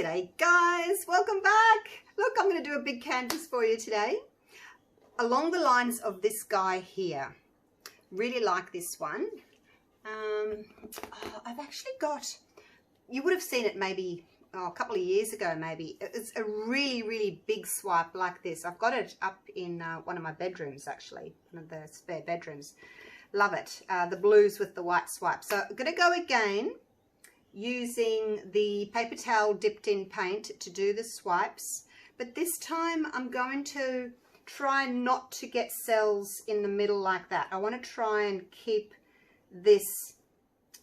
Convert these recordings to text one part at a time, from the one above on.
G'day guys, welcome back. Look, I'm going to do a big canvas for you today along the lines of this guy here. Really like this one. I've actually got, you would have seen it maybe a couple of years ago maybe. It's a really big swipe like this. I've got it up in one of my bedrooms, actually, one of the spare bedrooms. Love it. The blues with the white swipe. So I'm going to go again using the paper towel dipped in paint to do the swipes, but this time I'm going to try not to get cells in the middle like that. I want to try and keep this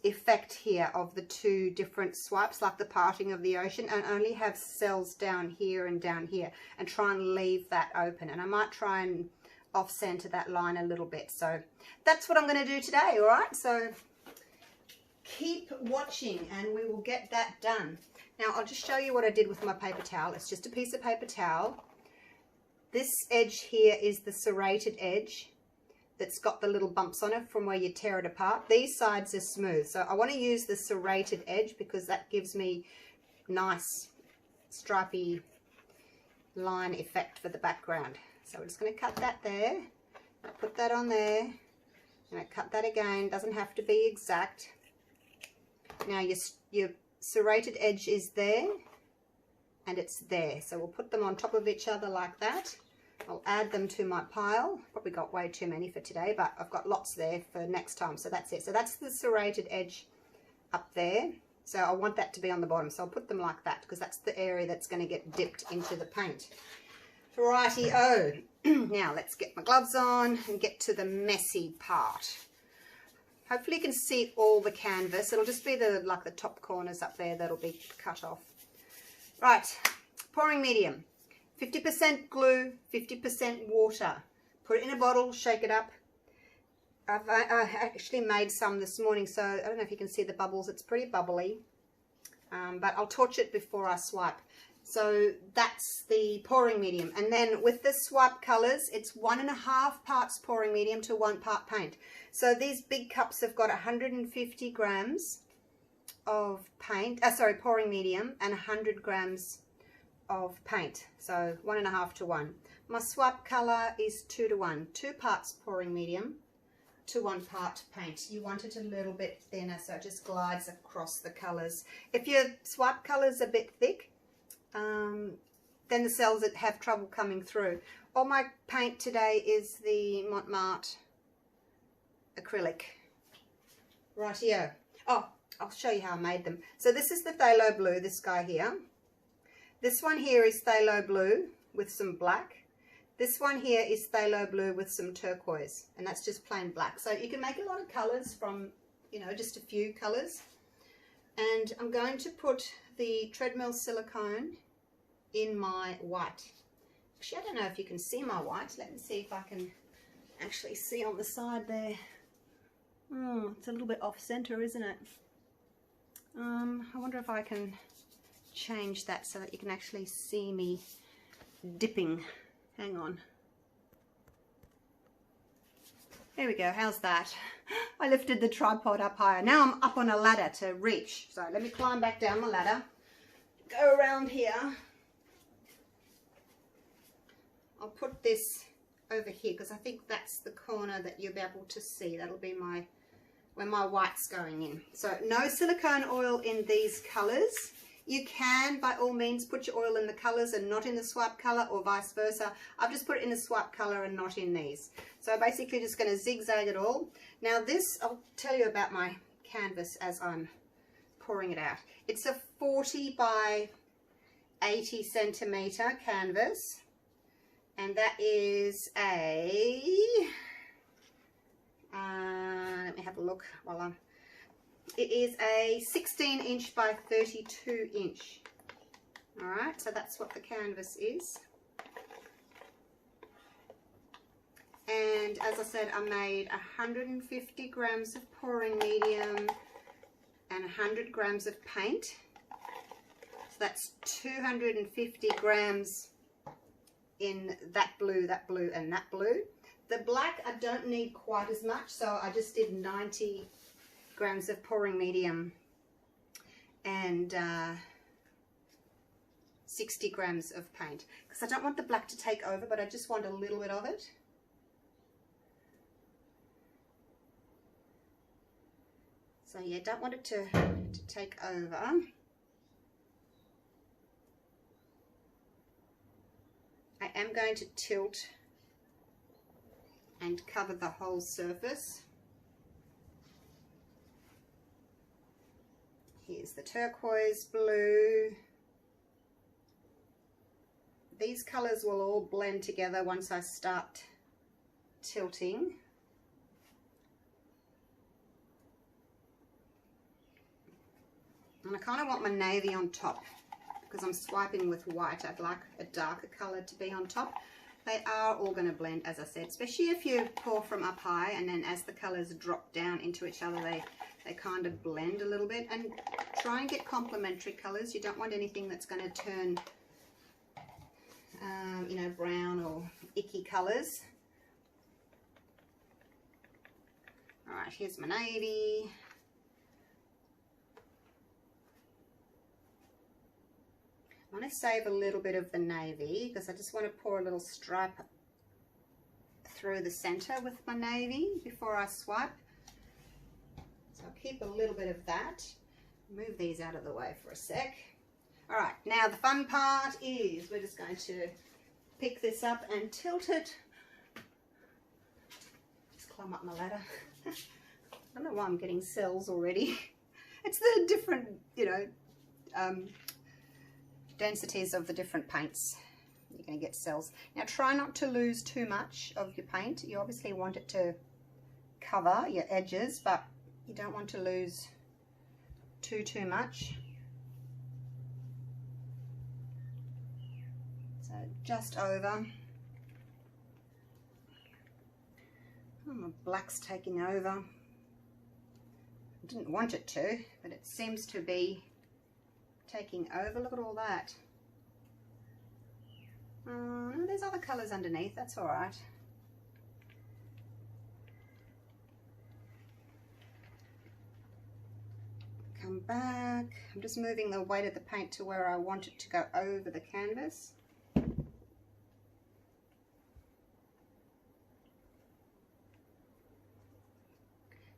effect here of the two different swipes, like the parting of the ocean, and only have cells down here and down here, and try and leave that open. And I might try and off center that line a little bit. So that's what I'm going to do today. All right, so keep watching and we will get that done. Now I'll just show you what I did with my paper towel. It's just a piece of paper towel. This edge here is the serrated edge that's got the little bumps on it from where you tear it apart. These sides are smooth, so I want to use the serrated edge because that gives me nice stripy line effect for the background. So we're just going to cut that there, put that on there, and I cut that again. Doesn't have to be exact. Now your serrated edge is there and it's there, so we'll put them on top of each other like that. I'll add them to my pile. Probably got way too many for today, but I've got lots there for next time. So that's it. So that's the serrated edge up there. So I want that to be on the bottom, so I'll put them like that because that's the area that's going to get dipped into the paint. Righty-o. Now let's get my gloves on and get to the messy part. Hopefully you can see all the canvas. It'll just be the top corners up there that'll be cut off. Right, pouring medium. 50% glue, 50% water. Put it in a bottle, shake it up. I actually made some this morning, so I don't know if you can see the bubbles. It's pretty bubbly, but I'll torch it before I swipe. So that's the pouring medium. And then with the swipe colors, it's 1.5 parts pouring medium to 1 part paint. So these big cups have got 150 grams of paint, pouring medium, and 100 grams of paint. So 1.5 to 1. My swipe color is 2 to 1. 2 parts pouring medium to 1 part paint. You want it a little bit thinner so it just glides across the colors. If your swipe color is a bit thick, then the cells that have trouble coming through. All my paint today is the Mont Marte Acrylic. Rightio. Oh, I'll show you how I made them. So this is the phthalo blue, this guy here. This one here is phthalo blue with some black. This one here is phthalo blue with some turquoise, and that's just plain black. So you can make a lot of colors from, you know, just a few colors. And I'm going to put the treadmill silicone in my white. Actually, I don't know if you can see my white. Let me see if I can actually see on the side there. Oh, it's a little bit off center, isn't it? I wonder if I can change that so that you can actually see me dipping. Hang on. There we go. How's that? I lifted the tripod up higher. Now I'm up on a ladder to reach. So let me climb back down the ladder. Go around here. I'll put this over here because I think that's the corner that you'll be able to see. That'll be where my white's going in. So no silicone oil in these colors. You can, by all means, put your oil in the colors and not in the swipe color, or vice versa. I've just put it in the swipe color and not in these. So basically just going to zigzag it all. Now this, I'll tell you about my canvas as I'm pouring it out. It's a 40 by 80 centimeter canvas. And that is a, let me have a look while it is a 16 inch by 32 inch. All right, so that's what the canvas is. And as I said, I made 150 grams of pouring medium and 100 grams of paint. So that's 250 grams in that blue, and that blue. The black, I don't need quite as much, so I just did 90 grams of pouring medium and 60 grams of paint, because I don't want the black to take over, but I just want a little bit of it. So yeah, don't want it to take over. I am going to tilt and cover the whole surface. Here's the turquoise blue. These colours will all blend together once I start tilting. And I kind of want my navy on top because I'm swiping with white. I'd like a darker colour to be on top. They are all going to blend, as I said, especially if you pour from up high, and then as the colours drop down into each other, they kind of blend a little bit. And try and get complementary colours. You don't want anything that's going to turn, you know, brown or icky colours. Alright, here's my navy. I want to save a little bit of the navy because I just want to pour a little stripe through the center with my navy before I swipe. So I'll keep a little bit of that. Move these out of the way for a sec. All right, now the fun part is we're just going to pick this up and tilt it. Just climb up my ladder. I don't know why I'm getting cells already. It's the different, you know, densities of the different paints. You're going to get cells. Now try not to lose too much of your paint. You obviously want it to cover your edges, but you don't want to lose too much. So just over. Oh, my black's taking over. I didn't want it to, but it seems to be taking over. Look at all that. There's other colours underneath, that's alright. Come back. I'm just moving the weight of the paint to where I want it to go over the canvas.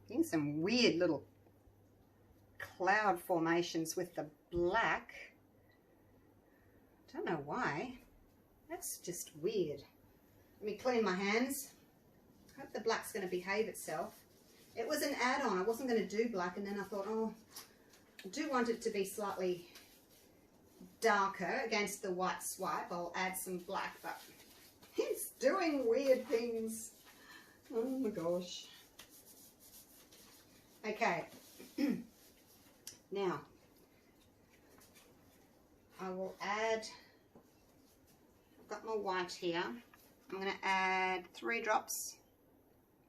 Getting some weird little cloud formations with the black. Don't know why. That's just weird. Let me clean my hands. Hope the black's going to behave itself. It was an add-on. I wasn't going to do black, and then I thought, oh, I do want it to be slightly darker against the white swipe. I'll add some black, but it's doing weird things. Oh my gosh. Okay. Now, I will add, I've got my white here. I'm going to add 3 drops.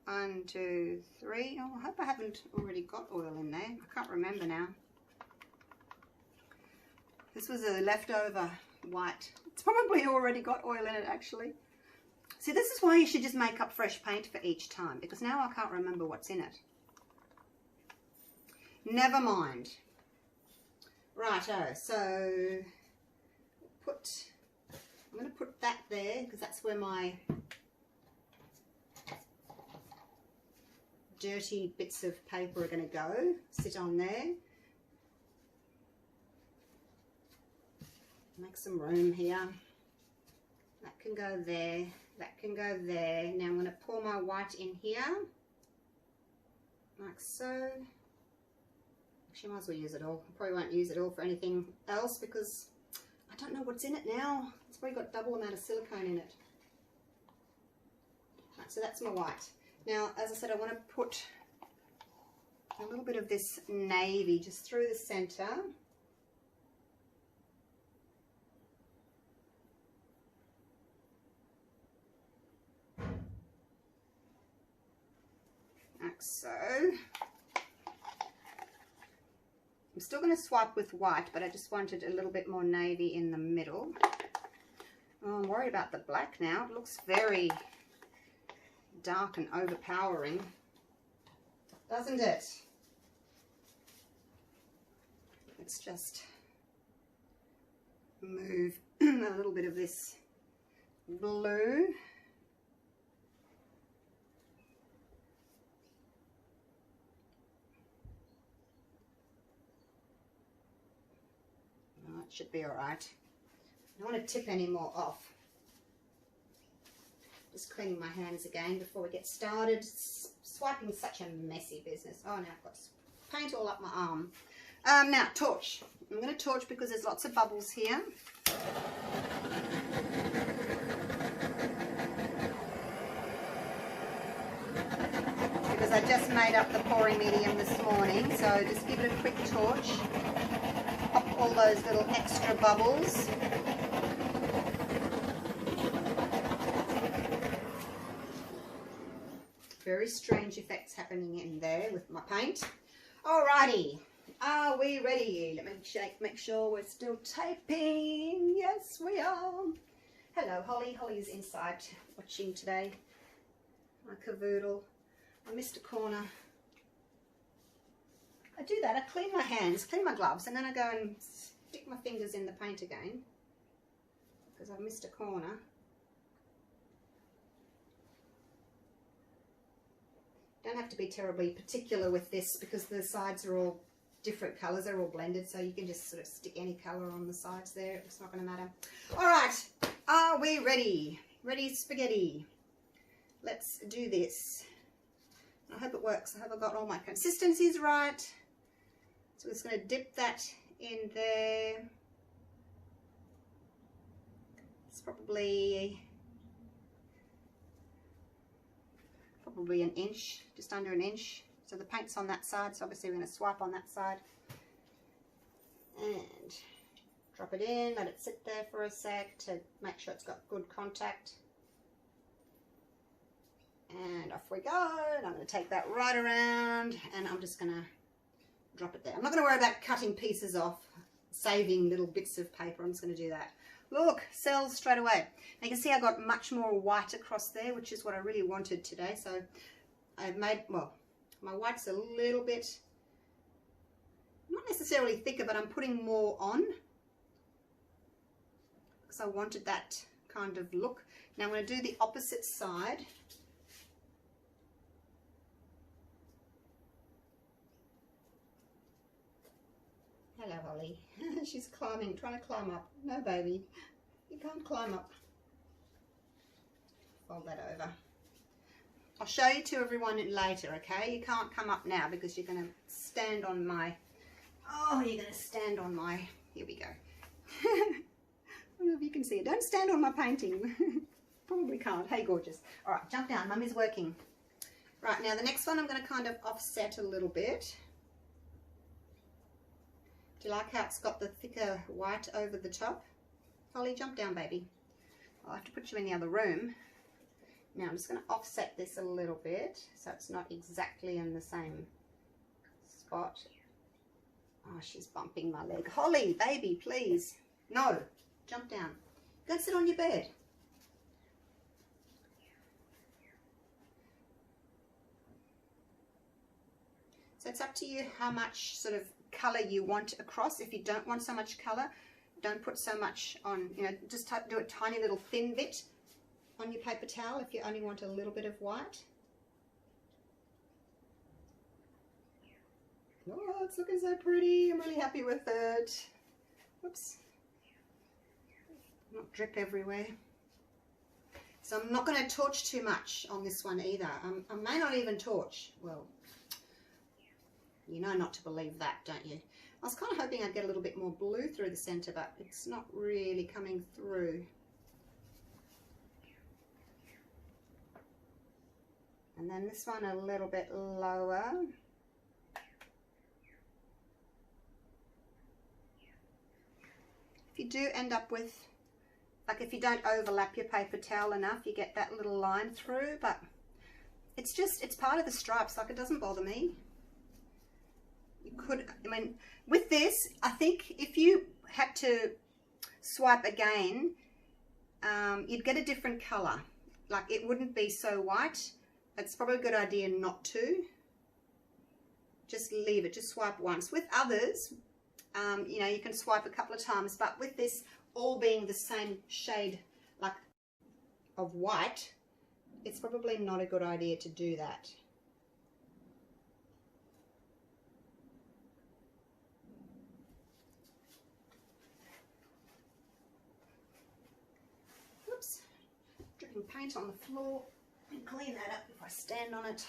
1, 2, 3. Oh, I hope I haven't already got oil in there. I can't remember now. This was a leftover white. It's probably already got oil in it, actually. See, this is why you should just make up fresh paint for each time, because now I can't remember what's in it. Never mind. Righto, so I'm going to put that there because that's where my dirty bits of paper are going to go. Sit on there. Make some room here. That can go there. That can go there. Now I'm going to pour my white in here. Like so. Actually, I might as well use it all. I probably won't use it all for anything else because I don't know what's in it now. It's probably got double amount of silicone in it. Right, so that's my white. Now, as I said, I want to put a little bit of this navy just through the center. Like so. I'm still going to swipe with white, but I just wanted a little bit more navy in the middle. Oh, I'm worried about the black now. It looks very dark and overpowering, doesn't it? Let's just move a little bit of this blue. Oh, it should be all right. I don't want to tip any more off. Just cleaning my hands again before we get started. Swiping is such a messy business. Oh, now I've got paint all up my arm. Now, torch. I'm going to torch because there's lots of bubbles here. Because I just made up the pouring medium this morning, so just give it a quick torch. Pop all those little extra bubbles. Very strange effects happening in there with my paint. Alrighty, are we ready? Let me make sure we're still taping. Yes, we are. Hello, Holly. Holly's inside watching today. My cavoodle. I missed a corner. I do that. I clean my hands, clean my gloves, and then I go and stick my fingers in the paint again because I've missed a corner. Don't have to be terribly particular with this because the sides are all different colours, they're all blended, so you can just sort of stick any colour on the sides there, it's not going to matter. Alright, are we ready? Ready spaghetti. Let's do this. I hope it works. I hope I've got all my consistencies right. So we're just going to dip that in there. It's probably an inch, just under an inch. So the paint's on that side, so obviously we're going to swipe on that side. And drop it in, let it sit there for a sec to make sure it's got good contact. And off we go. And I'm going to take that right around and I'm just going to drop it there. I'm not going to worry about cutting pieces off, saving little bits of paper. I'm just going to do that. Look, cells straight away. Now you can see I got much more white across there, which is what I really wanted today. So I've made, well, my white's a little bit, not necessarily thicker, but I'm putting more on because I wanted that kind of look. Now I'm going to do the opposite side. Hello, Holly. She's climbing, trying to climb up. No, baby, you can't climb up. Fold that over. I'll show you to everyone later, okay? You can't come up now because you're going to stand on my, oh, you're going to stand on my, here we go. I don't know if you can see it. Don't stand on my painting. Probably can't. Hey, gorgeous. All right, jump down. Mummy's working. Right, now the next one I'm going to kind of offset a little bit. Do you like how it's got the thicker white over the top? Holly, jump down, baby. I'll have to put you in the other room. Now I'm just going to offset this a little bit so it's not exactly in the same spot. Oh, she's bumping my leg. Holly, baby, please. No, jump down. Go and sit on your bed. So it's up to you how much sort of colour you want across. If you don't want so much colour, don't put so much on, you know, just do a tiny little thin bit on your paper towel if you only want a little bit of white. Oh, it's looking so pretty. I'm really happy with it. Whoops. Not drip everywhere. So I'm not going to torch too much on this one either. I may not even torch. Well, you know not to believe that, don't you? I was kind of hoping I'd get a little bit more blue through the centre, but it's not really coming through. And then this one a little bit lower. If you do end up with, like if you don't overlap your paper towel enough, you get that little line through, but it's just, it's part of the stripes, like it doesn't bother me. You could, I mean, with this, I think if you had to swipe again, you'd get a different colour. Like it wouldn't be so white. It's probably a good idea not to. Just leave it, just swipe once. With others, you know, you can swipe a couple of times, but with this, all being the same shade like of white, it's probably not a good idea to do that. Oops, dripping paint on the floor. And clean that up if I stand on it.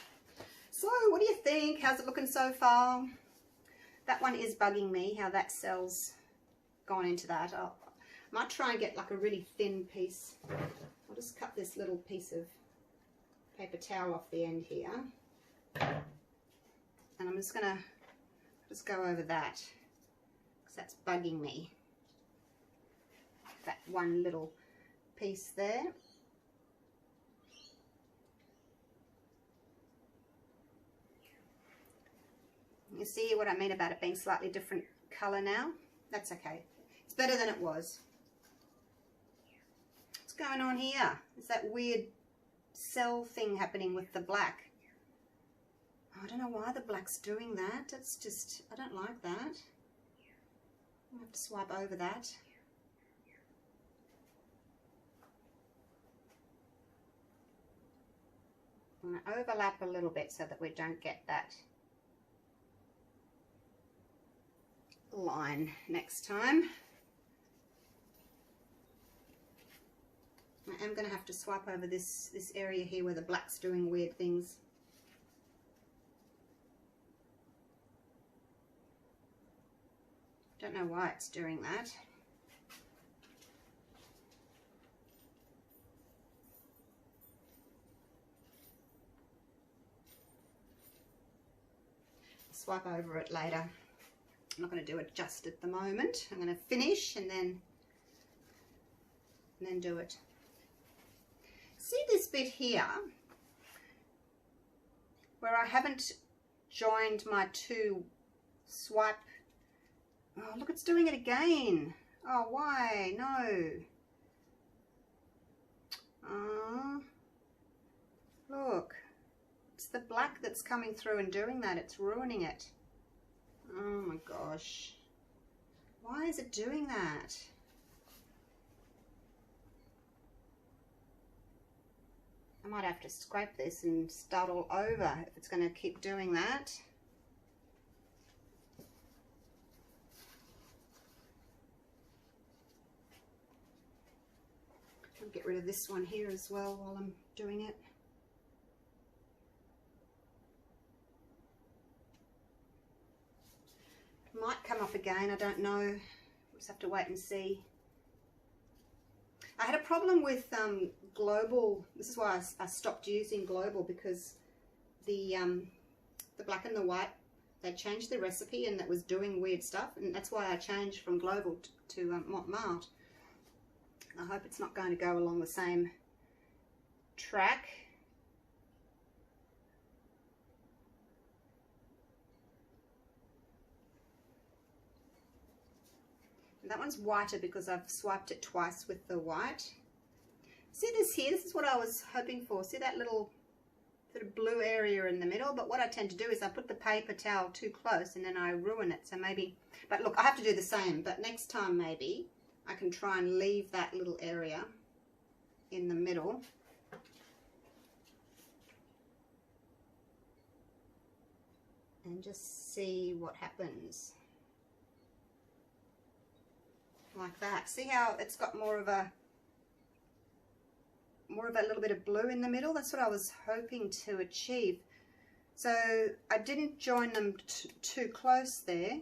So what do you think? How's it looking so far? That one is bugging me, how that cell's gone into that. I might try and get like a really thin piece. I'll just cut this little piece of paper towel off the end here. And I'm just gonna go over that, because that's bugging me. That one little piece there. You see what I mean about it being slightly different colour now? That's okay. It's better than it was. What's going on here? Is that weird cell thing happening with the black? I don't know why the black's doing that. That's just, I don't like that. I'll have to swipe over that. I'm going to overlap a little bit so that we don't get that line next time. I am going to have to swipe over this area here where the black's doing weird things. Don't know why it's doing that. Swipe over it later. I'm not going to do it just at the moment. I'm going to finish and then do it. See this bit here where I haven't joined my two swipe. Oh, look, it's doing it again. Oh, why? No. Look, it's the black that's coming through and doing that. It's ruining it. Oh my gosh. Why is it doing that? I might have to scrape this and start all over if it's going to keep doing that. I'll get rid of this one here as well while I'm doing it. Might come off again, I don't know. We'll just have to wait and see. I had a problem with Global. This is why I stopped using Global, because the black and the white, they changed the recipe and that was doing weird stuff, and that's why I changed from Global to Mont Marte. I hope it's not going to go along the same track. That one's whiter because I've swiped it twice with the white. See this here? This is what I was hoping for. See that little sort of blue area in the middle? But what I tend to do is I put the paper towel too close and then I ruin it. So maybe, but look, I have to do the same. But next time maybe I can try and leave that little area in the middle. And just see what happens. Like that. See how it's got more of a little bit of blue in the middle? That's what I was hoping to achieve. So I didn't join them too close there.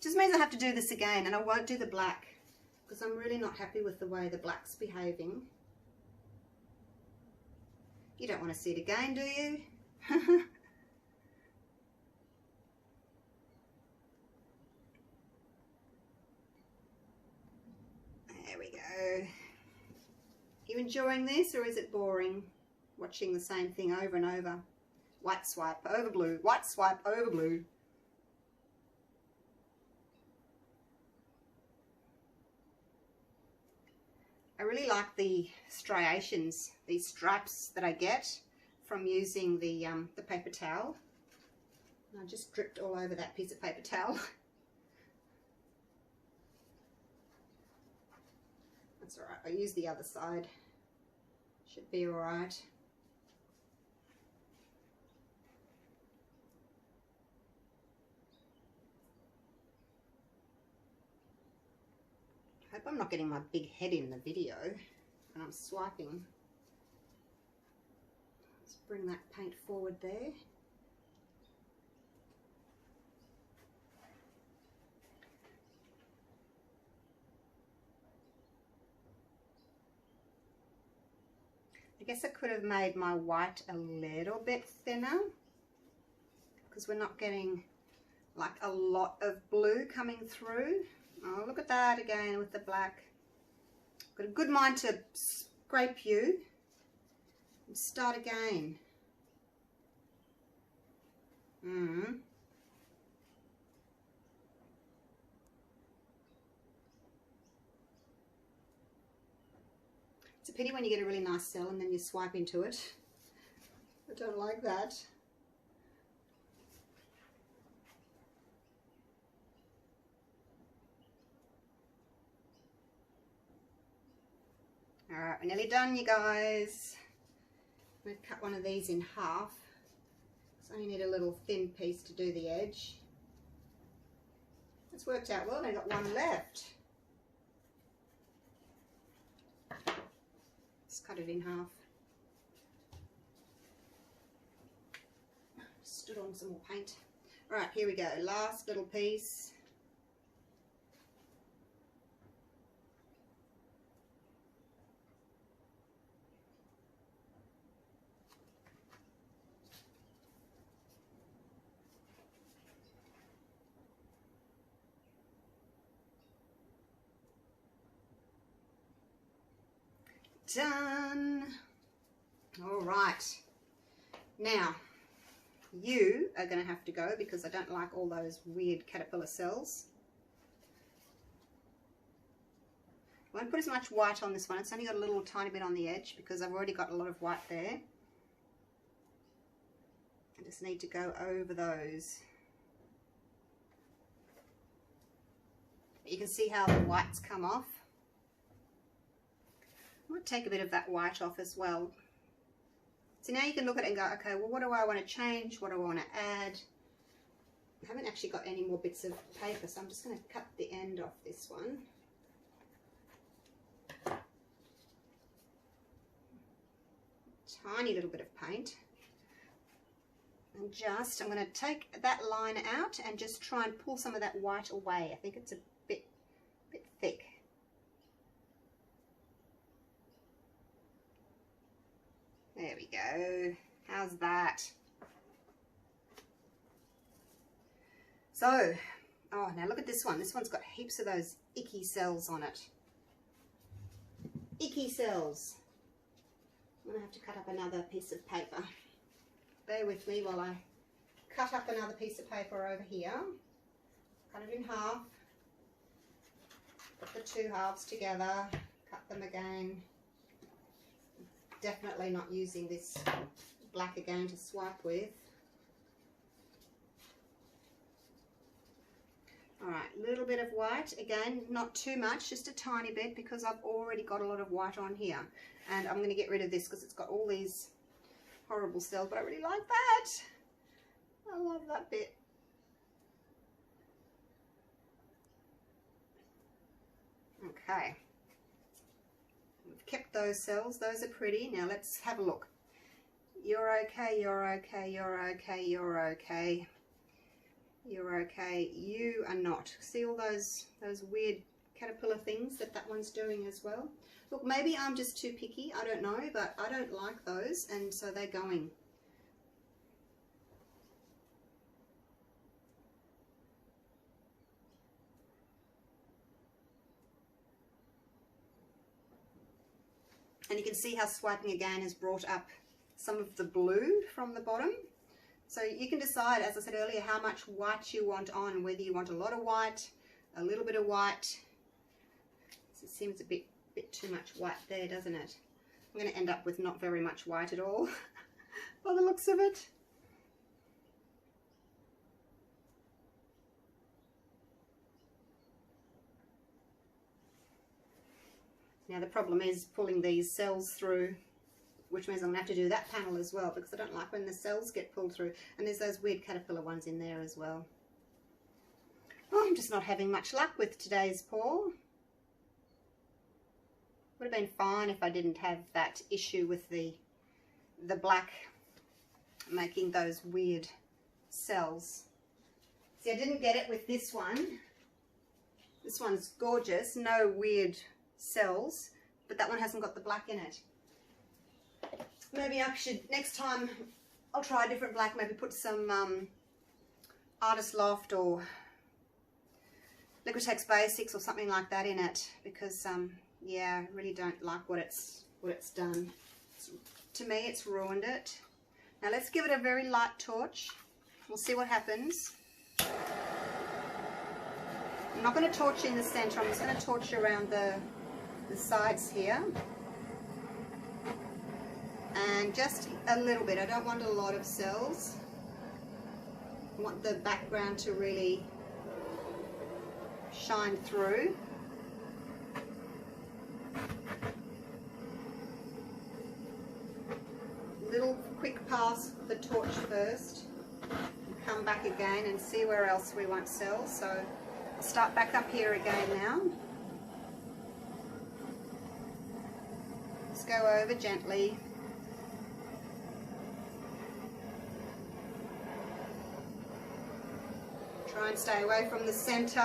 Just means I have to do this again, and I won't do the black because I'm really not happy with the way the black's behaving. You don't want to see it again, do you? There we go. You enjoying this, or is it boring watching the same thing over and over? White swipe over blue, white swipe over blue. I really like the striations, these stripes that I get from using the paper towel. I just dripped all over that piece of paper towel. That's all right. I'll use the other side. Should be all right. I hope I'm not getting my big head in the video when I'm swiping. Let's bring that paint forward there. I guess I could have made my white a little bit thinner because we're not getting like a lot of blue coming through. Oh, look at that again with the black. Got a good mind to scrape you and start again. It's a pity when you get a really nice cell and then you swipe into it. I don't like that. Alright, we're nearly done, you guys. I'm going to cut one of these in half. So I only need a little thin piece to do the edge. It's worked out well, I've got one left. Just cut it in half. Stood on some more paint. Alright, here we go. Last little piece. Done. All right, now you are going to have to go because I don't like all those weird caterpillar cells. I won't put as much white on this one. It's only got a little tiny bit on the edge because I've already got a lot of white there. I just need to go over those. You can see how the whites come off. I might take a bit of that white off as well. So now you can look at it and go, okay, well, what do I want to change? What do I want to add? I haven't actually got any more bits of paper, so I'm just going to cut the end off this one. Tiny little bit of paint. And just, I'm going to take that line out and just try and pull some of that white away. I think it's a bit thick. There we go. How's that? So, oh, now look at this one. This one's got heaps of those icky cells on it. Icky cells. I'm going to have to cut up another piece of paper. Bear with me while I cut up another piece of paper over here. Cut it in half. Put the two halves together. Cut them again. Definitely not using this black again to swipe with. Alright, a little bit of white. Again, not too much, just a tiny bit because I've already got a lot of white on here. And I'm going to get rid of this because it's got all these horrible cells, but I really like that. I love that bit. Okay. We've kept those cells. Those are pretty. Now let's have a look. You're okay, you're okay, you're okay, you're okay. You're okay. You are not. See all those weird caterpillar things that one's doing as well? Look, maybe I'm just too picky. I don't know, but I don't like those, and so they're going. And you can see how swiping again has brought up some of the blue from the bottom. So you can decide, as I said earlier, how much white you want on, whether you want a lot of white, a little bit of white. It seems a bit too much white there, doesn't it? I'm going to end up with not very much white at all by the looks of it. Now the problem is pulling these cells through, which means I'm going to have to do that panel as well, because I don't like when the cells get pulled through. And there's those weird caterpillar ones in there as well. Oh, I'm just not having much luck with today's pour. Would have been fine if I didn't have that issue with the black making those weird cells. See, I didn't get it with this one. This one's gorgeous, no weird cells, but that one hasn't got the black in it. Maybe I should, next time, I'll try a different black, maybe put some Artist Loft or Liquitex Basics or something like that in it, because yeah, I really don't like what it's done. To me, it's ruined it. Now let's give it a very light torch. We'll see what happens. I'm not going to torch in the center, I'm just going to torch around the sides here. And just a little bit, I don't want a lot of cells. I want the background to really shine through. Little quick pass with the torch first. Come back again and see where else we want cells. So I'll start back up here again now. Just go over gently. Try and stay away from the center.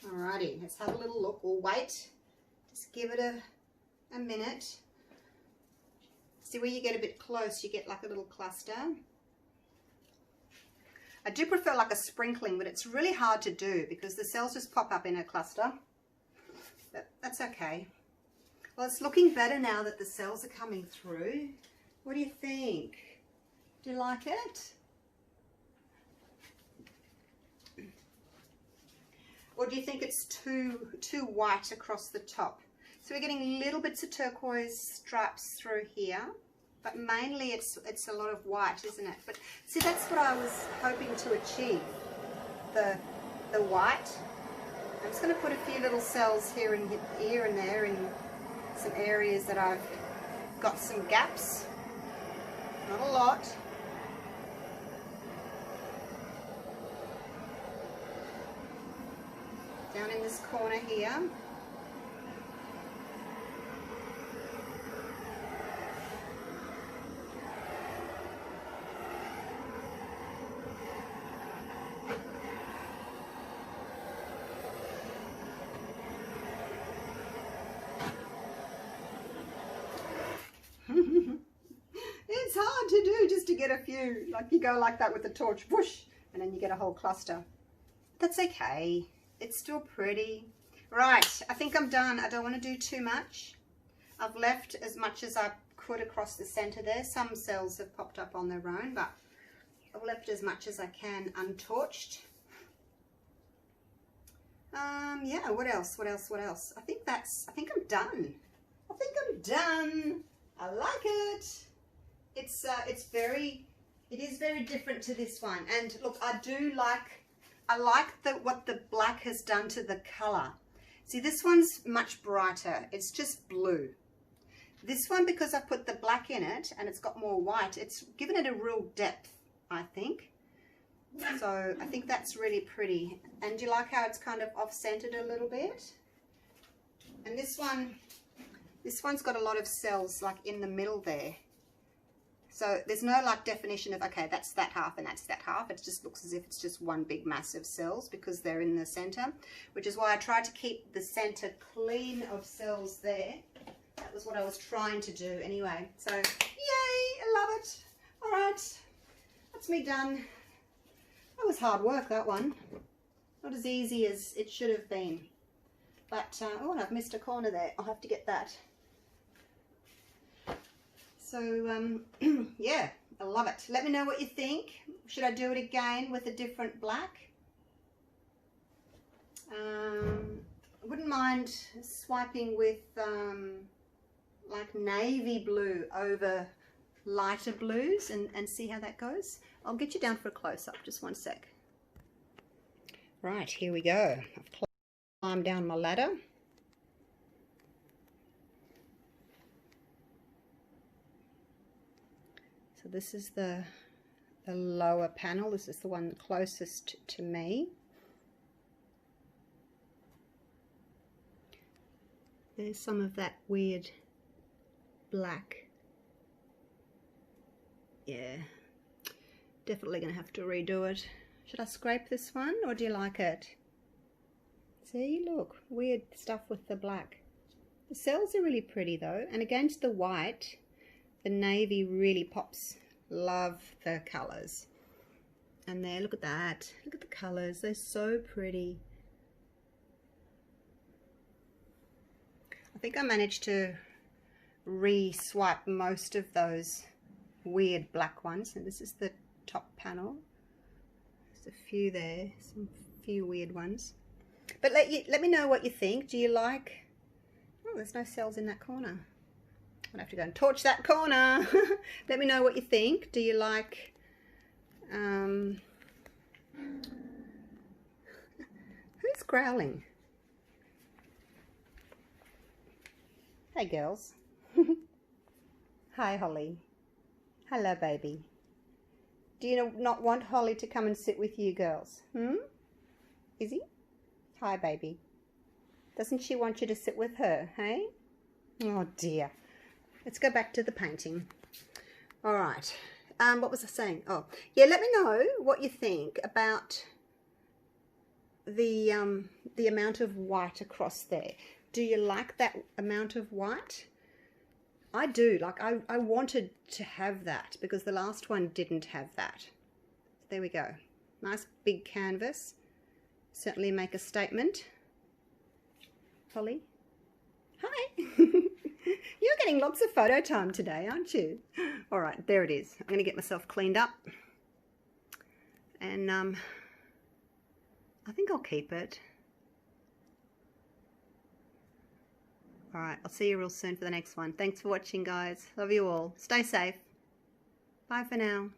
Alrighty, let's have a little look. We'll wait. Just give it a minute. See where you get a bit close, you get like a little cluster. I do prefer like a sprinkling, but it's really hard to do because the cells just pop up in a cluster. But that's okay. Well, it's looking better now that the cells are coming through. What do you think? Do you like it? Or do you think it's too white across the top? So we're getting little bits of turquoise stripes through here, but mainly it's a lot of white, isn't it? But see, that's what I was hoping to achieve, the white. I'm just going to put a few little cells here and there in some areas that I've got some gaps. Not a lot. Down in this corner here. It's hard to do just to get a few, like you go like that with the torch, whoosh, and then you get a whole cluster. That's okay. It's still pretty. Right, I think I'm done. I don't want to do too much. I've left as much as I could across the center there. Some cells have popped up on their own, but I've left as much as I can untorched. Yeah, what else? I think I'm done. I'm done. I like it. It is very different to this one. And look, I like what the black has done to the color. See, this one's much brighter. It's just blue. This one, because I put the black in it and it's got more white, it's given it a real depth, I think. So I think that's really pretty. And do you like how it's kind of off-centered a little bit? And this one's got a lot of cells like in the middle there. So there's no like definition of, okay, that's that half and that's that half. It just looks as if it's just one big mass of cells because they're in the center, which is why I tried to keep the center clean of cells there. That was what I was trying to do anyway. So yay, I love it. All right, that's me done. That was hard work, that one. Not as easy as it should have been. But, oh, and I've missed a corner there. I'll have to get that. So, yeah, I love it. Let me know what you think. Should I do it again with a different black? I wouldn't mind swiping with, like navy blue over lighter blues and see how that goes. I'll get you down for a close-up, just one sec. Right, here we go. I've climbed down my ladder. So this is the lower panel. This is the one closest to me. There's some of that weird black. Yeah, definitely gonna have to redo it. Should I scrape this one, or do you like it? See, look, weird stuff with the black. The cells are really pretty though, and against the white, the navy really pops. Love the colors. And there, look at that. Look at the colors, they're so pretty. I think I managed to re-swipe most of those weird black ones. And this is the top panel. There's a few there, some few weird ones. But let me know what you think. Do you like... Oh, there's no cells in that corner. I'll have to go and torch that corner. Let me know what you think. Do you like... Who's growling? Hey girls. Hi Holly. Hello baby. Do you not want Holly to come and sit with you girls? Is he? Hi baby. Doesn't she want you to sit with her, hey? Oh dear. Let's go back to the painting. All right. What was I saying? Oh, yeah, let me know what you think about the amount of white across there. Do you like that amount of white? I do. Like, I wanted to have that because the last one didn't have that. There we go. Nice big canvas. Certainly make a statement. Holly? Hi. You're getting lots of photo time today, aren't you? All right, there it is. I'm going to get myself cleaned up. And I think I'll keep it. All right, I'll see you real soon for the next one. Thanks for watching, guys. Love you all. Stay safe. Bye for now.